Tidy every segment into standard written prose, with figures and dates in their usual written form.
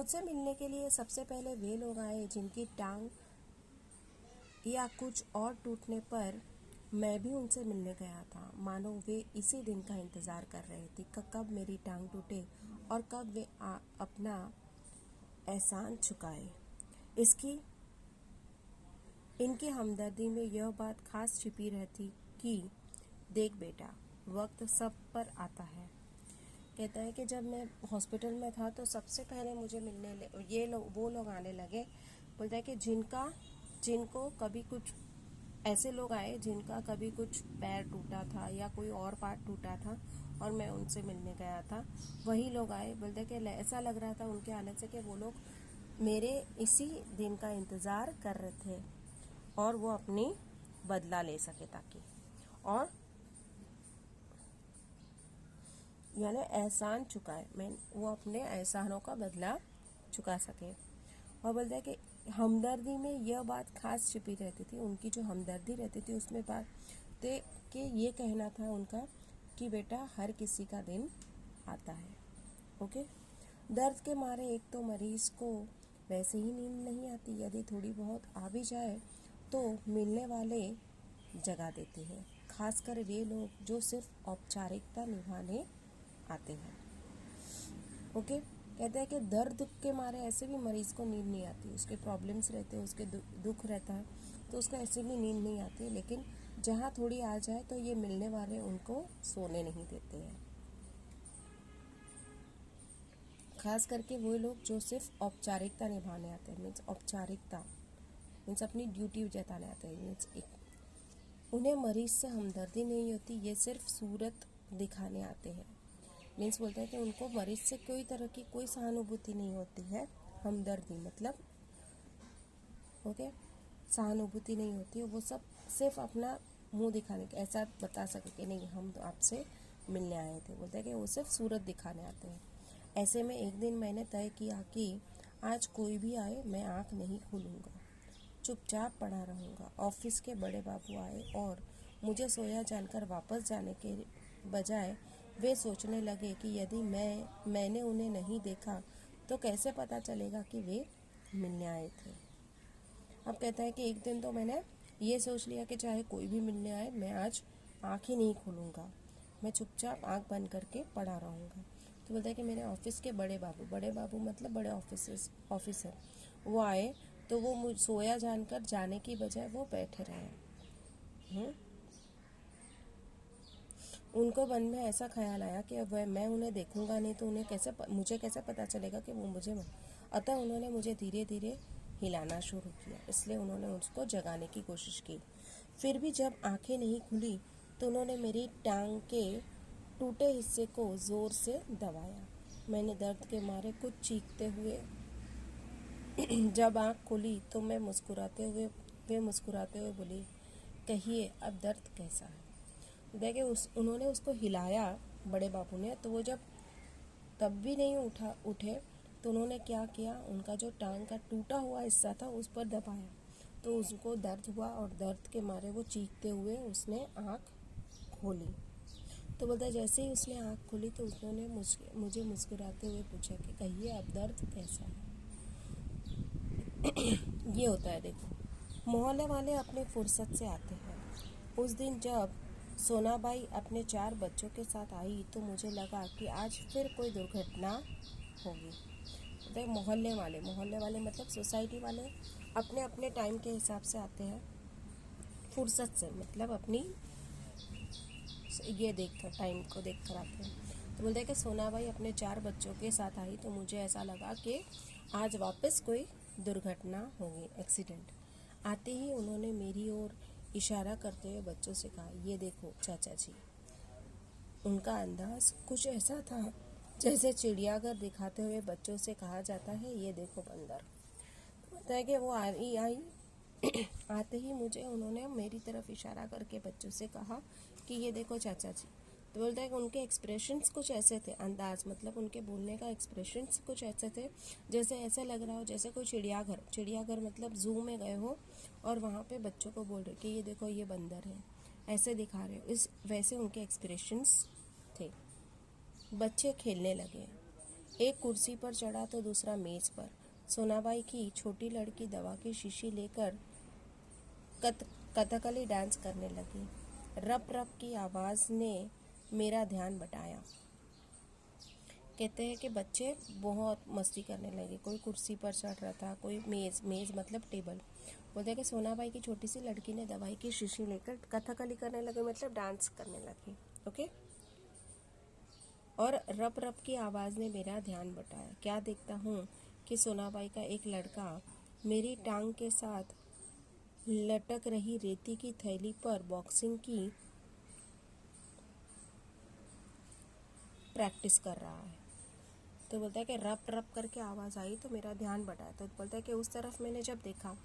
मुझसे मिलने के लिए सबसे पहले वे लोग आए जिनकी टांग या कुछ और टूटने पर मैं भी उनसे मिलने गया था। मानो वे इसी दिन का इंतज़ार कर रहे थे कि कब मेरी टांग टूटे और कब वे अपना एहसान चुकाए। इनकी हमदर्दी में यह बात खास छिपी रहती कि देख बेटा, वक्त सब पर आता है। कहता है कि जब मैं हॉस्पिटल में था तो सबसे पहले मुझे मिलने वो लोग आने लगे। बोलता है कि जिनको कभी कुछ ऐसे लोग आए जिनका कभी कुछ पैर टूटा था या कोई और पार्ट टूटा था और मैं उनसे मिलने गया था, वही लोग आए। बोलते हैं कि ऐसा लग रहा था उनके आने से कि वो लोग मेरे इसी दिन का इंतज़ार कर रहे थे और वो अपनी बदला ले सके ताकि, और यानी एहसान चुकाए, वो अपने एहसानों का बदला चुका सके। और बोलते हैं कि हमदर्दी में यह बात खास छिपी रहती थी। उनकी जो हमदर्दी रहती थी उसमें बात कि ये कहना था उनका कि बेटा, हर किसी का दिन आता है। ओके। दर्द के मारे एक तो मरीज को वैसे ही नींद नहीं आती, यदि थोड़ी बहुत आ भी जाए तो मिलने वाले जगा देते हैं, खासकर वे लोग जो सिर्फ औपचारिकता निभाने आते हैं। ओके। कहते हैं कि दर्द के मारे ऐसे भी मरीज को नींद नहीं आती, उसके प्रॉब्लम्स रहते हैं, उसके दुख रहता है, तो उसको ऐसे भी नींद नहीं आती। लेकिन जहाँ थोड़ी आ जाए तो ये मिलने वाले उनको सोने नहीं देते हैं, खास करके वो लोग जो सिर्फ औपचारिकता निभाने आते हैं। मीन्स औपचारिकता मीन्स अपनी ड्यूटी जताने आते हैं। मीन्स उन्हें मरीज से हमदर्दी नहीं होती, ये सिर्फ सूरत दिखाने आते हैं। मीन्स बोलते हैं कि उनको मरीज से कोई तरह की कोई सहानुभूति नहीं होती है। हमदर्दी मतलब ओके, सहानुभूति नहीं होती है। वो सब सिर्फ अपना मुंह दिखाने के, ऐसा बता सके कि नहीं हम तो आपसे मिलने आए थे। बोलते हैं कि वो सिर्फ सूरत दिखाने आते हैं। ऐसे में एक दिन मैंने तय किया कि आज कोई भी आए मैं आँख नहीं खोलूँगा, चुपचाप पड़ा रहूँगा। ऑफिस के बड़े बाबू आए और मुझे सोया जानकर वापस जाने के बजाय वे सोचने लगे कि यदि मैंने उन्हें नहीं देखा तो कैसे पता चलेगा कि वे मिलने आए थे। अब कहता है कि एक दिन तो मैंने ये सोच लिया कि चाहे कोई भी मिलने आए मैं आज आँख ही नहीं खोलूँगा, मैं चुपचाप आँख बंद करके पड़ा रहूँगा। तो बोलता है कि मेरे ऑफिस के बड़े बाबू मतलब बड़े ऑफिसर वो आए तो वो सोया जानकर जाने की बजाय वो बैठे रहे। उनको मन में ऐसा ख्याल आया कि अब मैं उन्हें देखूंगा नहीं तो मुझे कैसे पता चलेगा कि वो मुझे। अतः उन्होंने मुझे धीरे धीरे हिलाना शुरू किया, इसलिए उन्होंने उसको जगाने की कोशिश की। फिर भी जब आंखें नहीं खुली तो उन्होंने मेरी टांग के टूटे हिस्से को ज़ोर से दबाया। मैंने दर्द के मारे कुछ चीखते हुए जब आँख खुली तो वे मुस्कुराते हुए बोली, कहिए अब दर्द कैसा है। देखिए उन्होंने उसको हिलाया बड़े बाबू ने, तो वो जब तब भी नहीं उठे तो उन्होंने क्या किया, उनका जो टांग का टूटा हुआ हिस्सा था उस पर दबाया, तो उसको दर्द हुआ और दर्द के मारे वो चीखते हुए उसने आँख खोली। तो बोलता है जैसे ही उसने आँख खोली तो उन्होंने मुझे मुस्कुराते हुए पूछा कि कहिए अब दर्द कैसा है। ये होता है, देखो मोहल्ले वाले अपने फुर्सत से आते हैं। उस दिन जब सोनाबाई अपने 4 बच्चों के साथ आई तो मुझे लगा कि आज फिर कोई दुर्घटना होगी। तो मोहल्ले वाले मतलब सोसाइटी वाले अपने अपने टाइम के हिसाब से आते हैं, फुर्सत से मतलब अपनी ये देखकर टाइम को देखकर आते हैं। तो बोलते हैं कि सोनाबाई अपने 4 बच्चों के साथ आई तो मुझे ऐसा लगा कि आज वापस कोई दुर्घटना होगी, एक्सीडेंट। आते ही उन्होंने मेरी ओर इशारा करते हुए बच्चों से कहा, ये देखो चाचा जी। उनका अंदाज कुछ ऐसा था जैसे चिड़ियाघर दिखाते हुए बच्चों से कहा जाता है, ये देखो बंदर। बोलता है कि वो आई आते ही मुझे उन्होंने मेरी तरफ इशारा करके बच्चों से कहा कि ये देखो चाचा जी। तो बोलता है कि उनके एक्सप्रेशंस कुछ ऐसे थे, अंदाज मतलब उनके बोलने का एक्सप्रेशंस कुछ ऐसे थे जैसे ऐसे लग रहा हो जैसे कोई चिड़ियाघर मतलब जू में गए हो और वहाँ पे बच्चों को बोल रहे कि ये देखो ये बंदर है, ऐसे दिखा रहे हो, वैसे उनके एक्सप्रेशंस थे। बच्चे खेलने लगे। एक कुर्सी पर चढ़ा तो दूसरा मेज पर। सोनाबाई की छोटी लड़की दवा की शीशी लेकर कथकली डांस करने लगी। रप रप की आवाज़ ने मेरा ध्यान बटाया। कहते हैं कि बच्चे बहुत मस्ती करने लगे। कोई कुर्सी पर चढ़ रहा था, कोई मेज़ मतलब टेबल। बोलते हैं कि सोनाबाई की छोटी सी लड़की ने दवाई की शीशी लेकर कथकली करने लगी, मतलब डांस करने लगी। ओके। और रप रप की आवाज़ ने मेरा ध्यान बटाया। क्या देखता हूँ कि सोनाबाई का एक लड़का मेरी टांग के साथ लटक रही रेती की थैली पर बॉक्सिंग की प्रैक्टिस कर रहा है। तो बोलता है कि रप रप करके आवाज़ आई तो मेरा ध्यान बढ़ा। तो बोलता है कि उस तरफ मैंने जब देखा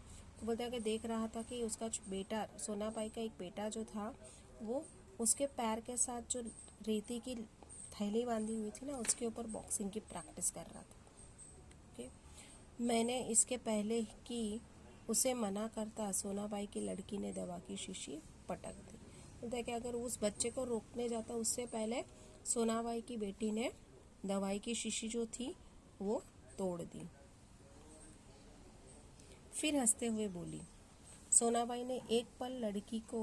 तो बोलता है कि देख रहा था कि उसका बेटा, सोनाबाई का एक बेटा जो था, वो उसके पैर के साथ जो रेती की थैली बांधी हुई थी ना, उसके ऊपर बॉक्सिंग की प्रैक्टिस कर रहा था। ओके। मैंने इसके पहले कि उसे मना करता, सोनाबाई की लड़की ने दवा की शीशी पटक दी। बोलता है कि अगर उस बच्चे को रोकने जाता उससे पहले सोनाबाई की बेटी ने दवाई की शीशी जो थी वो तोड़ दी। फिर हंसते हुए बोली। सोनाबाई ने एक पल लड़की को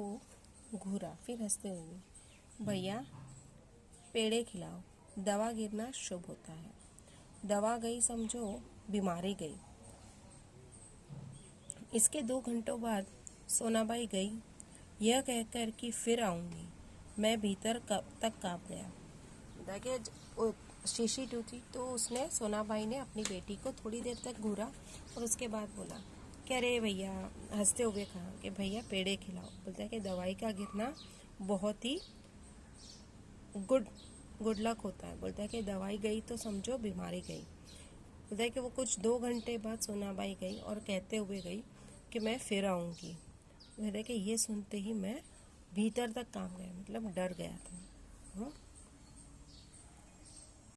घूरा, फिर हंसते हुए, भैया पेड़े खिलाओ, दवा गिरना शुभ होता है। दवा गई समझो, बीमारी गई। इसके 2 घंटों बाद सोनाबाई गई, यह कहकर कि फिर आऊँगी। मैं भीतर कब तक काँप गया। देखिए, शीशी टूटी तो उसने, सोनाबाई ने अपनी बेटी को थोड़ी देर तक घूरा और उसके बाद बोला कि अरे भैया, हंसते हुए कहा कि भैया पेड़े खिलाओ। बोलता है कि दवाई का गिरना बहुत ही गुड लक होता है। बोलता है कि दवाई गई तो समझो बीमारी गई। बोलता है कि वो कुछ 2 घंटे बाद सोनाबाई गई और कहते हुए गई कि मैं फिर आऊँगी। बोलता है कि ये सुनते ही मैं भीतर तक काँप गया, मतलब डर गया था।